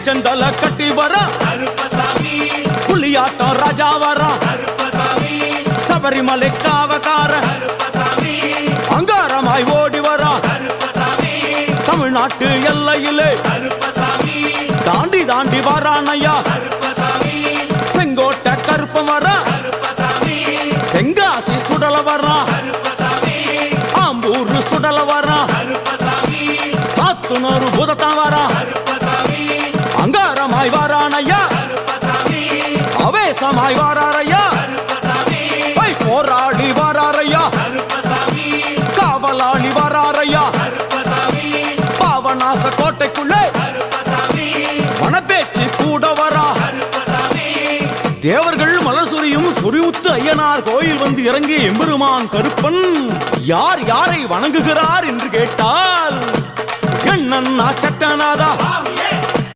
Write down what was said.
செந்தல கட்டி வர புலியாட்டம் ராஜா வர சபரிமலை காவக்கார அங்காரமாய் ஓடி வர தமிழ்நாட்டு எல்லையிலே தாண்டி தாண்டி வரானையா செங்கோட்டை கருப்பம் வர தெங்காசி சுடல வர ஆம்பூர் சுடல வர சாத்துனூர் புதத்தான் வர அங்காரமாய் வாரானையா அவேசமாய் வாராரையா போராடி வாராரையா காவலாளி வாராரையா பாவநாச கோட்டைக்குள்ளே வனப்பேச்சு கூட வரா தேவர்கள் மலர் சொரியும் சொரிமுத்து ஐயனார் கோயில் வந்து இறங்கிய எம்பெருமான் கருப்பன் யார் யாரை வணங்குகிறார் என்று கேட்டால் என்னன்னா சட்டநாதா